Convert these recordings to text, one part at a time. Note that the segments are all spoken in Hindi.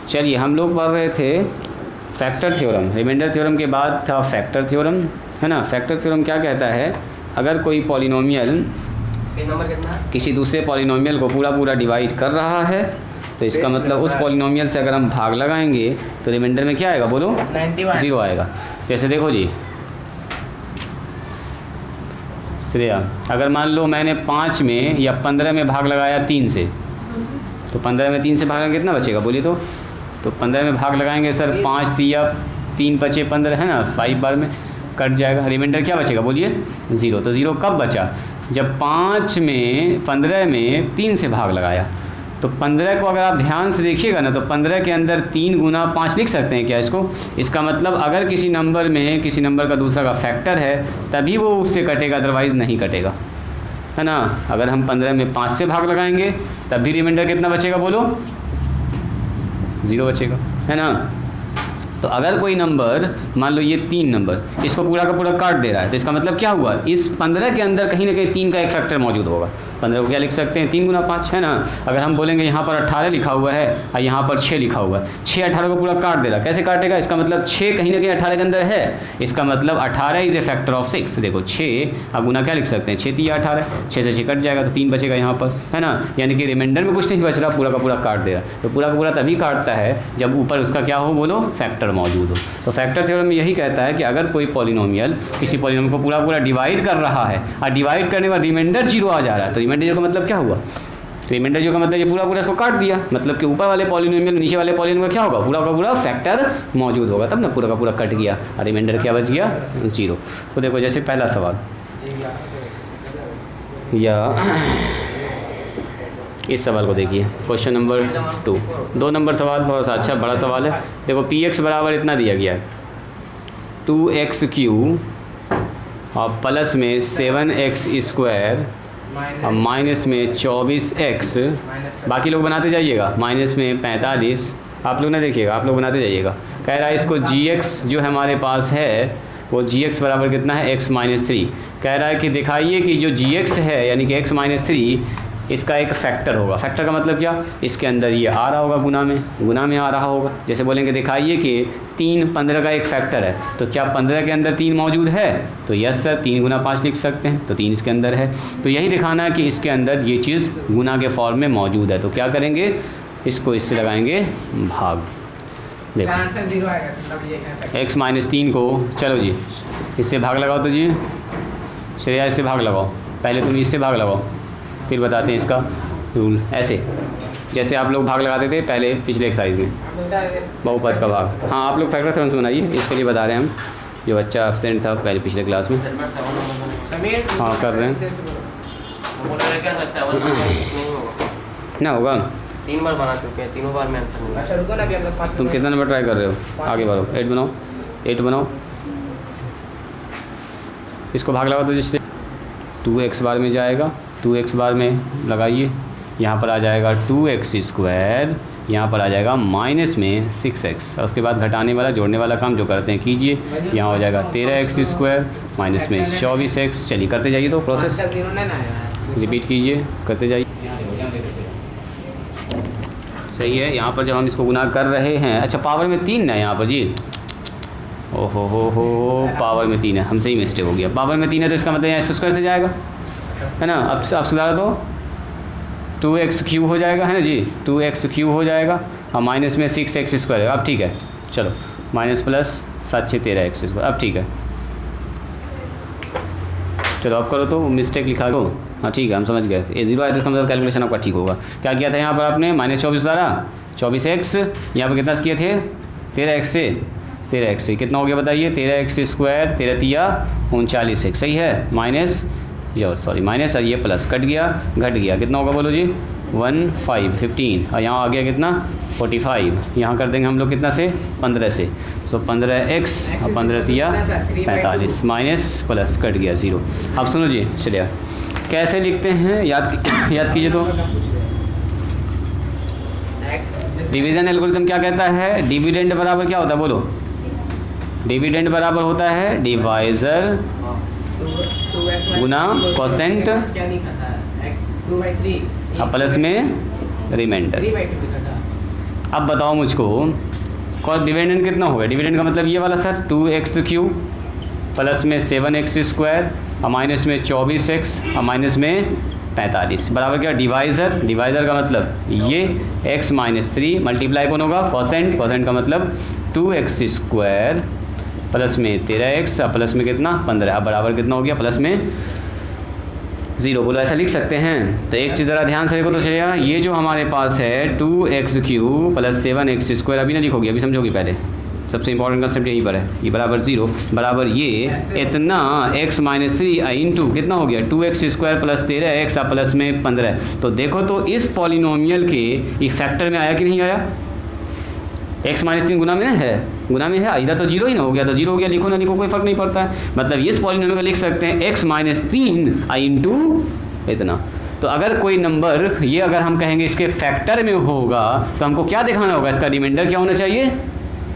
चलिए हम लोग पढ़ रहे थे फैक्टर थ्योरम। रिमाइंडर थ्योरम के बाद था फैक्टर थ्योरम, है ना। फैक्टर थ्योरम क्या कहता है, अगर कोई पॉलिनोमियल नंबर कितना है? किसी दूसरे पॉलिनोमियल को पूरा पूरा डिवाइड कर रहा है तो इसका मतलब उस पॉलिनोमियल से अगर हम भाग लगाएंगे तो रिमाइंडर में क्या आएगा, बोलो 91। 0 आएगा। जैसे देखो जी श्रेया, अगर मान लो मैंने 5 में या 15 में भाग लगाया 3 से, तो 15 में 3 से भाग कितना बचेगा बोलिए। तो 15 में भाग लगाएंगे सर, 5 दिया 3 बचे 15, है ना। 5 बार में कट जाएगा, रिमाइंडर क्या बचेगा बोलिए 0। तो 0 कब बचा, जब 15 में 3 से भाग लगाया। तो 15 को अगर आप ध्यान से देखिएगा ना, तो 15 के अंदर 3 गुना 5 लिख सकते हैं क्या इसको। इसका मतलब अगर किसी नंबर में किसी नंबर का दूसरा का फैक्टर है तभी वो उससे कटेगा, अदरवाइज़ नहीं कटेगा, है ना। अगर हम 15 में 5 से भाग लगाएंगे तब भी रिमाइंडर कितना बचेगा बोलो, 0 बचेगा, है ना। तो अगर कोई नंबर, मान लो ये 3 नंबर, इसको पूरा का पूरा काट दे रहा है तो इसका मतलब क्या हुआ, इस 15 के अंदर कहीं ना कहीं 3 का एक फैक्टर मौजूद होगा। 15 को क्या लिख सकते हैं, 3 गुना 5, है ना। अगर हम बोलेंगे यहाँ पर 18 लिखा हुआ है और यहाँ पर 6 लिखा हुआ है, 6 18 को पूरा काट दे रहा है, कैसे काटेगा, इसका मतलब 6 कहीं ना कहीं 18 के अंदर है। इसका मतलब 18 इज़ ए फैक्टर ऑफ 6। देखो 6 अब गुना क्या लिख सकते हैं, 6 3 18, 6 से 6 कट जाएगा तो 3 बचेगा यहाँ पर, है ना। यानी कि रिमाइंडर में कुछ नहीं बच रहा, पूरा का पूरा काट दे रहा। तो पूरा का पूरा तभी काटता है जब ऊपर उसका क्या हो बोलो, फैक्टर मौजूद हो। तो फैक्टर थ्योरम में यही कहता है कि अगर कोई पॉलिनोमियल किसी पॉलिनोमियल को पूरा पूरा डिवाइड कर रहा है और डिवाइड करने के बाद रिमाइंडर 0 आ जा रहा है, तो रिमाइंडर 0 का मतलब क्या हुआ, रिमाइंडर 0 का मतलब ये पूरा पूरा इसको काट दिया, मतलब कि ऊपर वाले पॉलिनोमियल नीचे वाले पॉलिनोमियल का क्या होगा, पूरा का पूरा फैक्टर मौजूद होगा, तब ना पूरा का पूरा कट गया और रिमाइंडर क्या बच गया, 0। तो देखो जैसे पहला सवाल या इस सवाल को देखिए, क्वेश्चन नंबर 2, 2 नंबर सवाल बहुत सा अच्छा बड़ा सवाल है। देखो px बराबर इतना दिया गया है 2x³ और प्लस में 7x स्क्वायर और माइनस में 24x, बाकी लोग बनाते जाइएगा, माइनस में 45, आप लोग ना देखिएगा, आप लोग बनाते जाइएगा। कह रहा है इसको gx जो हमारे पास है वो gx बराबर कितना है, x - 3। कह रहा है कि दिखाइए कि जो gx है यानी कि x - 3 इसका एक फैक्टर होगा। फैक्टर का मतलब क्या, इसके अंदर ये आ रहा होगा, गुना में आ रहा होगा। जैसे बोलेंगे दिखाइए कि 3 15 का एक फैक्टर है, तो क्या 15 के अंदर 3 मौजूद है, तो यस सर 3 गुना 5 लिख सकते हैं, तो 3 इसके अंदर है। तो यही दिखाना है कि इसके अंदर ये चीज़ गुना के फॉर्म में मौजूद है। तो क्या करेंगे, इसको इससे लगाएंगे भाग। देखो x - 3 को, चलो जी इससे भाग लगाओ, तो जी श्रेया इससे भाग लगाओ, पहले तुम इससे भाग लगाओ फिर बताते हैं इसका रूल। ऐसे जैसे आप लोग भाग लगाते थे पहले पिछले एक्सरसाइज में, बहुपद का भाग। हाँ आप लोग फैक्टर थ्योरम से बनाइए, इसके लिए बता रहे हैं हम, जो बच्चा एब्सेंट था पहले पिछले क्लास में। हाँ कर रहे हैं ना, होगा 3 बार बना चुके हैं, तीनों बार में आंसर नहीं। अच्छा रुको ना, अभी हम लोग तुम कितना नंबर ट्राई कर रहे हो, आगे बढ़ो, 8 बनाओ, 8 बनाओ, इसको भाग लगाओ तो जिससे 2x बार में जाएगा, 2x बार में लगाइए, यहाँ पर आ जाएगा 2x स्क्वायर, यहाँ पर आ जाएगा माइनस में 6x, और उसके बाद घटाने वाला जोड़ने वाला काम जो करते हैं कीजिए। यहाँ हो जाएगा 13x स्क्वायर माइनस में 24x। चलिए करते जाइए, तो प्रोसेस रिपीट कीजिए, करते जाइए। सही है, यहाँ पर जब हम इसको गुना कर रहे हैं, अच्छा पावर में 3 ना यहाँ पर जी, ओहो हो पावर में 3 है, हमसे ही मिस्टेक हो गया। पावर में 3 है तो इसका मतलब यहाँ x² से जाएगा, है ना। अब सुधार दो, 2x³ हो जाएगा, है ना जी, 2x³ हो जाएगा और माइनस में 6x स्क्वायर। अब ठीक है, चलो माइनस प्लस 7 6 13x स्क्वायर, अब ठीक है। चलो अब करो, तो मिस्टेक लिखा दो, हाँ ठीक है हम समझ गए। ये 0 आया तो इसका मतलब कैलकुलेशन आपका ठीक होगा। क्या किया था यहाँ पर आपने, -24 उतारा, 24x, यहाँ पर कितना किए थे 13x से कितना हो गया बताइए, 13x स्क्वायर, 13 तिया 39x, सही है। माइनस माइनस और ये प्लस कट गया, घट गया, कितना होगा बोलो जी, 15 और यहाँ आ गया कितना 45, यहाँ कर देंगे हम लोग कितना से 15 से, सो 15x और 15 तिया 45, माइनस प्लस कट गया 0। अब सुनो जी श्रेया कैसे लिखते हैं, याद कीजिए। तो डिवीज़न एल्गोरिथम क्या कहता है, डिविडेंड बराबर क्या होता है बोलो, डिविडेंड बराबर होता है डिवाइज़र गुना कोसेंट और प्लस में रिमाइंडर। अब बताओ मुझको कौन डिविडेंड कितना होगा। डिविडेंड का मतलब ये वाला सर 2x³ प्लस में 7x² और माइनस में 24x और माइनस में 45 बराबर क्या डिवाइज़र। डिवाइज़र का मतलब ये x - 3 मल्टीप्लाई कौन होगा कोसेंट। कोसेंट का मतलब 2x² प्लस में 13x और प्लस में कितना 15। अब बराबर कितना हो गया प्लस में 0। बोलो ऐसा लिख सकते हैं। तो एक चीज़ ज़रा ध्यान से देखो तो चलिएगा, ये जो हमारे पास है 2x³ प्लस 7x² अभी ना लिखोगे, अभी समझोगे पहले। सबसे इंपॉर्टेंट कंसेप्ट यहीं पर है। ये बराबर 0 बराबर ये इतना x - 3 इंटू कितना हो गया 2x² प्लस 13x प्लस में 15। तो देखो तो इस पॉलिनोमियल के ये फैक्टर में आया कि नहीं आया। x - 3 गुना में है, गुना में है, इधर तो 0 ही ना हो गया, तो 0 हो गया, लिखो ना लिखो कोई फ़र्क नहीं पड़ता है। मतलब इस पॉलिनोमियल को लिख सकते हैं x - 3 इंटू इतना। तो अगर कोई नंबर ये अगर हम कहेंगे इसके फैक्टर में होगा तो हमको क्या दिखाना होगा, इसका रिमाइंडर क्या होना चाहिए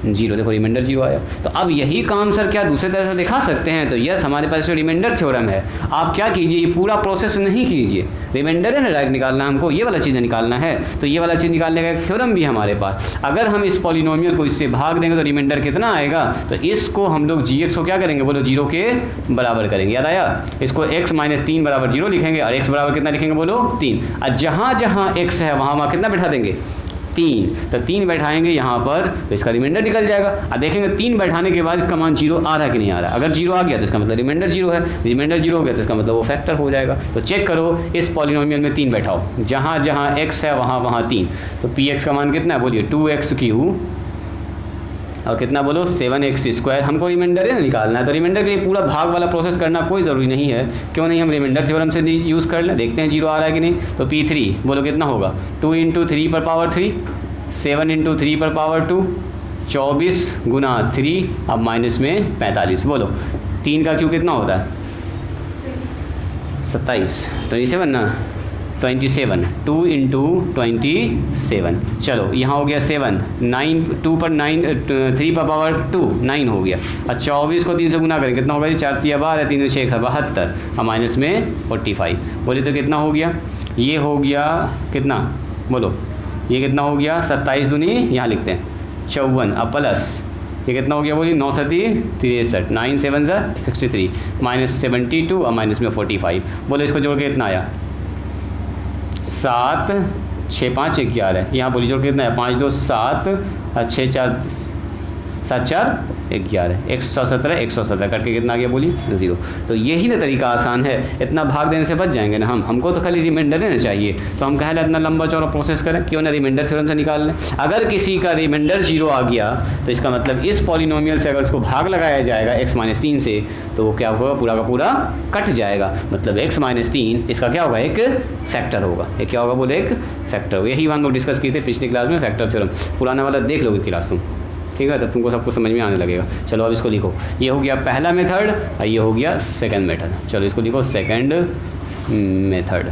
0। देखो रिमाइंडर 0 आया। तो अब यही काम सर क्या दूसरे तरह से दिखा सकते हैं। तो यस हमारे पास जो रिमाइंडर थ्योरम है, आप क्या कीजिए ये पूरा प्रोसेस नहीं कीजिए। रिमाइंडर है ना डायरेक्ट निकालना, हमको ये वाला चीज़ निकालना है। तो ये वाला चीज़ निकालने का एक थ्योरम भी हमारे पास। अगर हम इस पॉलिनोमियल को इससे भाग देंगे तो रिमाइंडर कितना आएगा। तो इसको हम लोग gx को क्या करेंगे बोलो 0 के बराबर करेंगे। याद आया। इसको x - 3 बराबर 0 लिखेंगे और x बराबर कितना लिखेंगे बोलो 3। और जहाँ जहाँ x है वहाँ कितना बैठा देंगे 3। तो 3 बैठाएंगे यहाँ पर तो इसका रिमाइंडर निकल जाएगा। और देखेंगे 3 बैठाने के बाद इसका मान 0 आ रहा है कि नहीं आ रहा। अगर 0 आ गया तो इसका मतलब रिमाइंडर 0 है, रिमाइंडर 0 हो गया तो इसका मतलब वो फैक्टर हो जाएगा। तो चेक करो इस पॉलिनोमियल में 3 बैठाओ, जहाँ जहाँ x है वहाँ वहाँ 3। तो px का मान कितना है बोलिए 2x³ और कितना बोलो 7x²। हमको रिमाइंडर है ना निकालना है। तो रिमाइंडर के लिए पूरा भाग वाला प्रोसेस करना कोई ज़रूरी नहीं है। क्यों नहीं हम रिमाइंडर थ्योरम से यूज़ कर लें, देखते हैं 0 आ रहा है कि नहीं। तो p3 बोलो कितना होगा 2 × 3 पर पावर 3, 7 × 3 पर पावर 2, 24 गुना 3 अब माइनस में 45। बोलो 3 का क्यू कितना होता है 27, 27 ना 27, 2 × 27। चलो यहाँ हो गया 7, 9 2 पर 9 3 पर पावर 2 9 हो गया। और 24 को 3 से गुना करें कितना होगा जी 4 × 3 = 12, 3 × 6 = 72 और माइनस में 45। बोलिए तो कितना हो गया, ये हो गया कितना बोलो, ये कितना हो गया 27 दूनी यहाँ लिखते हैं 54। अब प्लस ये कितना हो गया बोलिए 9 × 7 = 63, 9 × 7 = 63 माइनस 72 और माइनस में 45। बोले इसको जोड़ के कितना आया 7 6 5 11। यहाँ बोली जोड़ के कितना है 5 2 7 और 6 4 7 4 11, 117 117 करके कितना आ गया बोलिए 0। तो यही ना तरीका आसान है, इतना भाग देने से बच जाएंगे ना हम। हमको तो खाली रिमाइंडर देना चाहिए। तो हम कहें इतना लंबा चौड़ा प्रोसेस करें, क्यों ना रिमाइंडर थ्योरम से निकाल लें। अगर किसी का रिमाइंडर 0 आ गया तो इसका मतलब इस पॉलिनोमियल से अगर इसको भाग लगाया जाएगा x - 3 से तो वो क्या होगा पूरा का पूरा कट जाएगा। मतलब x - 3 इसका क्या होगा एक फैक्टर होगा। एक क्या होगा बोले एक फैक्टर होगा। यही हम लोग डिस्कस किए थे पिछली क्लास में फैक्टर थ्योरम। पुराना वाला देख लोगे क्लास तुम, ठीक है, तब तुमको सबको समझ में आने लगेगा। चलो अब इसको लिखो, ये हो गया पहला मेथड और ये हो गया सेकंड मेथड। चलो इसको लिखो सेकंड मेथड।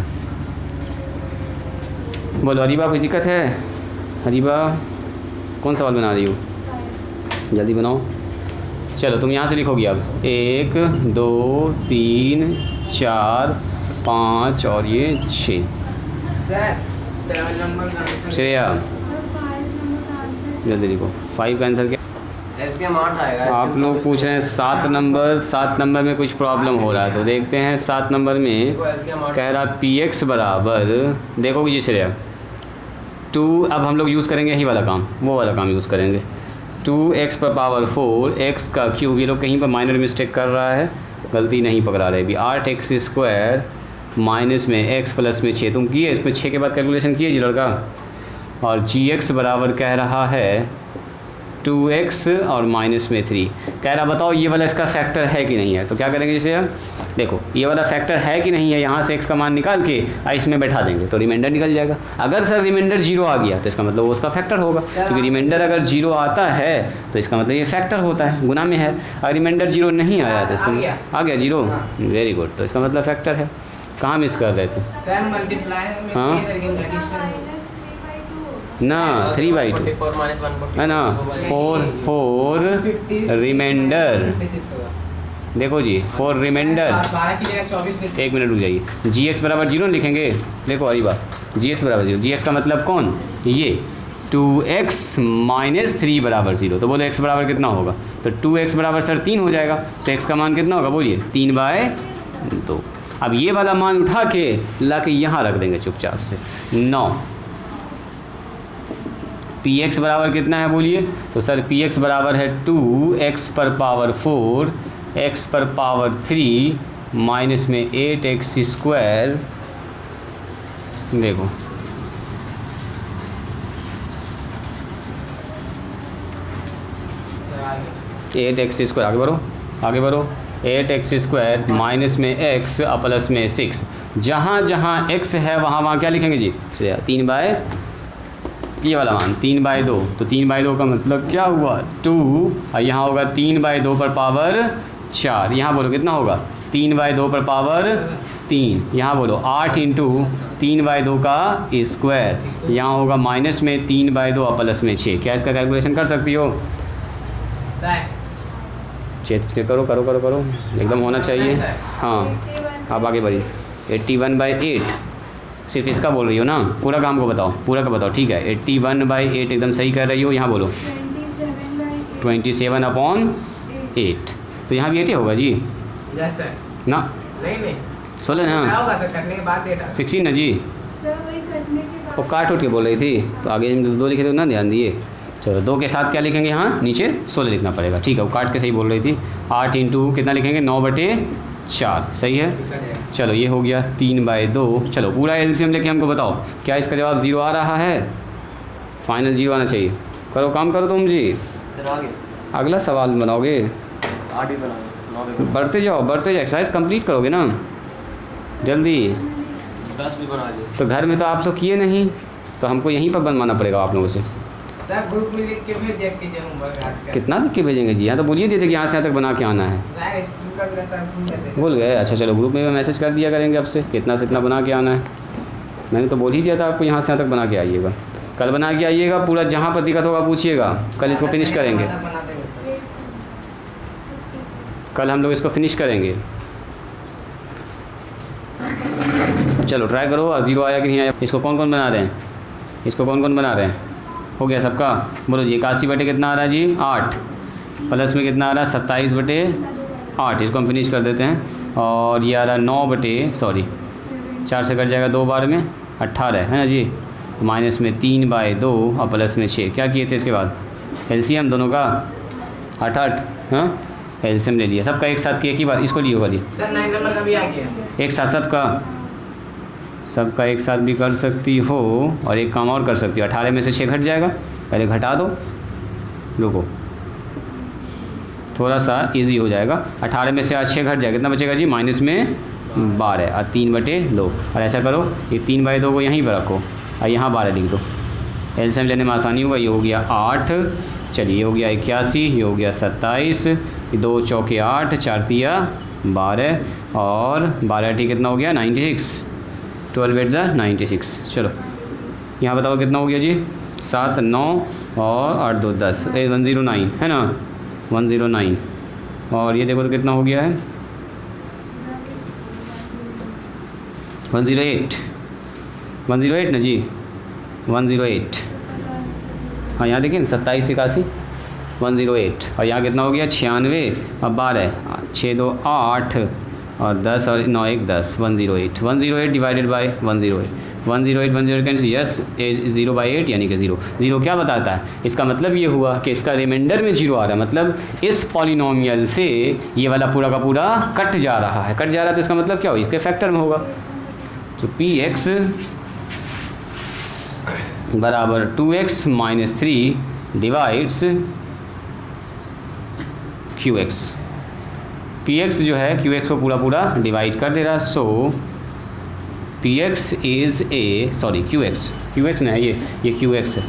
बोलो अरीबा कोई दिक्कत है। अरीबा कौन सवाल बना रही हो, जल्दी बनाओ। चलो तुम यहाँ से लिखोगी अब 1 2 3 4 5 और ये 6। श्रेया जल्दी लिखो 5 का आंसर क्या। एलसीएम 8 आएगा। आप लोग पूछ रहे हैं 7 नंबर, 7 नंबर में कुछ प्रॉब्लम हो रहा है तो देखते हैं। 7 नंबर में कह रहा px बराबर, देखोगे जी श्रेया 2। अब हम लोग यूज़ करेंगे यही वाला काम, वो वाला काम यूज़ करेंगे। 2x पर पावर 4 x का क्यूब। ये लोग कहीं पर माइनर मिस्टेक कर रहा है, गलती नहीं पकड़ा रहे अभी। 8x² माइनस में x प्लस में 6। तुम किए इसमें 6 के बाद कैलकुलेशन किए जी लड़का। और gx बराबर कह रहा है 2x और माइनस में 3। कह रहा बताओ ये वाला इसका फैक्टर है कि नहीं है। तो क्या करेंगे जैसे यार देखो ये वाला फैक्टर है कि नहीं है, यहाँ से x का मान निकाल के इसमें बैठा देंगे तो रिमाइंडर निकल जाएगा। अगर सर रिमाइंडर 0 आ गया तो इसका मतलब वो उसका फैक्टर होगा, क्योंकि रिमाइंडर अगर 0 आता है तो इसका मतलब ये फैक्टर होता है, गुना में है। अगर रिमाइंडर 0 नहीं आया तो इसका आ गया 0, वेरी गुड, तो इसका मतलब फैक्टर है। कहाँ मिस कर रहे थे हाँ ना 3/2 है ना 4 रिमाइंडर। देखो जी 4 रिमाइंडर। 12 की जगह 24 एक मिनट रुक जाइए। gx बराबर 0 लिखेंगे। देखो अरे बात gx बराबर 0, gx का मतलब कौन ये 2x माइनस 3 बराबर 0। तो बोलो x बराबर कितना होगा? तो 2x बराबर सर 3 हो जाएगा। तो x का मान कितना होगा बोलिए? 3/2। अब ये वाला मान उठा के ला के यहाँ रख देंगे चुपचाप से 9। px बराबर कितना है बोलिए? तो सर px बराबर है 2x पर पावर 4 x पर पावर 3 माइनस में 8x स्क्वायर। देखो 8x स्क्वायर, आगे बढ़ो 8x स्क्वायर माइनस में x प्लस में 6। जहाँ जहाँ x है वहाँ क्या लिखेंगे जी? 3/, ये वाला मान 3/2। तो 3/2 का मतलब क्या हुआ? 2, और यहाँ होगा 3/2 पर पावर 4। यहाँ बोलो कितना होगा? 3/2 पर पावर 3। यहाँ बोलो 8 इंटू 3/2 का स्क्वायर। यहाँ होगा माइनस में 3/2 प्लस में 6। क्या इसका कैलकुलेशन कर सकती हो? चेक करो एकदम होना चाहिए। हाँ आप आगे बढ़िए। 81/8 सिर्फ इसका बोल रही हो ना? पूरा काम को बताओ, पूरा का बताओ। ठीक है 81/8 एकदम सही कर रही हो। यहाँ बोलो 27/8। तो यहाँ भी 8 होगा जी ना? नहीं 16 ना? 16 ना जी? वो काट उठ के बोल रही थी तो आगे 2 लिखे थे ना, ध्यान दिए। चलो 2 के साथ क्या लिखेंगे? यहाँ नीचे 16 लिखना पड़ेगा। ठीक है वो काट के सही बोल रही थी। 8 इंटू कितना लिखेंगे? 9/4 सही है। चलो ये हो गया 3/2। चलो पूरा एलसीएम लेके हमको बताओ क्या इसका जवाब 0 आ रहा है? फाइनल 0 आना चाहिए। करो काम करो तुम जी। अगला सवाल बनाओगे? बढ़ते जाओ एक्सरसाइज कंप्लीट करोगे ना जल्दी। 10 भी बना लिए। तो घर में तो आप तो किए नहीं, तो हमको यहीं पर बनवाना पड़ेगा आप लोगों से। सर ग्रुप में लिख के भेज दिया कीजिए होमवर्क आज का। कि लिख के भेजेंगे जी? यहाँ तो बोलिए देते कि यहाँ से यहाँ तक बना के आना है। सर स्कूल का भी रहता है, भूल गए? अच्छा चलो ग्रुप में मैसेज कर दिया करेंगे आपसे कितना से इतना बना के आना है। मैंने तो बोल ही दिया था आपको यहाँ से यहाँ तक बना के आइएगा। कल बना के आइएगा, पूरा जहाँ पर दिक्कत होगा पूछिएगा। कल इसको फिनिश करेंगे, कल हम लोग इसको फिनिश करेंगे। चलो ट्राई करो। और 0 आया कि नहीं आया? इसको कौन कौन बना रहे हैं? इसको कौन कौन बना रहे हैं? हो गया सबका? बोलो जी 81 कितना आ रहा है जी? 8 प्लस में कितना आ रहा है? 27/8। इसको हम फिनिश कर देते हैं। और ये आ रहा है 4 से कट जाएगा 2 बार में 18 है ना जी? माइनस में 3/2 और प्लस में 6। क्या किए थे इसके बाद? एलसीएम दोनों का 8 हाँ एलसीएम ले लिया सबका एक साथ किया। एक ही बार इसको लियो वाली सर 9 नंबर का भी आ गया। एक साथ सबका एक साथ भी कर सकती हो। और एक काम और कर सकती हो, 18 में से 6 घट जाएगा, पहले घटा दो। रुको थोड़ा सा इजी हो जाएगा। 18 में से आज 6 घट जाएगा, कितना बचेगा जी? माइनस में 12 और 3/2। और ऐसा करो ये 3/2 को यहीं पर रखो और यहाँ 12 लिख दो। एलसीएम लेने में आसानी होगा। ये हो गया 8, चलिए ये हो गया 81, ये हो गया 27, 2 चौके 8, 4 तिया 12 और 12 टी कितना हो गया? 96। 12 8 96। चलो यहाँ बताओ कितना हो गया जी? 7 9 और 8 2 10 109 है ना? 109। और ये देखो तो कितना हो गया है? 108 ना जी? 108। हाँ यहाँ देखिए 27 81 108। और यहाँ कितना हो गया? 96 और 12 6 2 8 और 10 और 9 1 10 108 डिवाइडेड बाय 108 कैंसिल। यस 0/8 यानी कि 0 क्या बताता है? इसका मतलब ये हुआ कि इसका रिमाइंडर में 0 आ रहा है। मतलब इस पॉलिनोमियल से ये वाला पूरा का पूरा कट जा रहा है। तो इसका मतलब क्या होगा? इसके फैक्टर में होगा। तो px बराबर 2x minus 3 divides qx। px जो है qx को पूरा डिवाइड कर दे रहा है। सो px इज़ ए qx नहीं है ये qx है।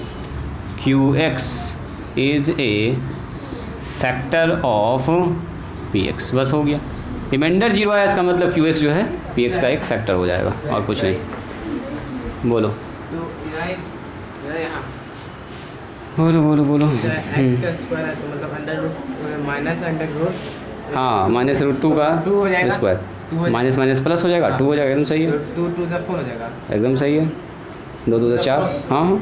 qx is a factor of px। बस हो गया। रिमाइंडर 0 आया, इसका मतलब qx जो है px का एक फैक्टर हो जाएगा और कुछ नहीं। बोलो बोलो x का स्क्वायर है तो मतलब under root minus under root. हाँ -√2 का स्क्वायर माइनस प्लस हो जाएगा 2 हो जाएगा। एकदम सही है। 2 2 4 हो जाएगा। एकदम सही है। 2 2 4 हाँ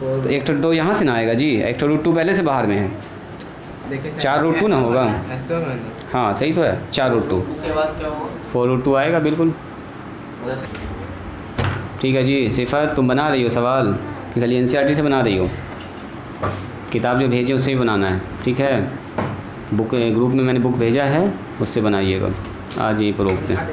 तो एक तो 2 यहाँ से ना आएगा जी, एक तो √2 पहले से बाहर में है, देखिए सर, 4 √2 ना होगा। ऐसा मैंने हाँ सही तो है, 4 √2 उसके बाद क्या होगा? 4 √2 आएगा बिल्कुल। उधर से ठीक है जी। सिफत तुम बना रही हो सवाल कि खाली NCERT से बना रही हो? किताब जो भेजी उससे ही बनाना है, ठीक है। बुक ग्रुप में मैंने बुक भेजा है, उससे बनाइएगा। आज यहीं पर रोकते हैं।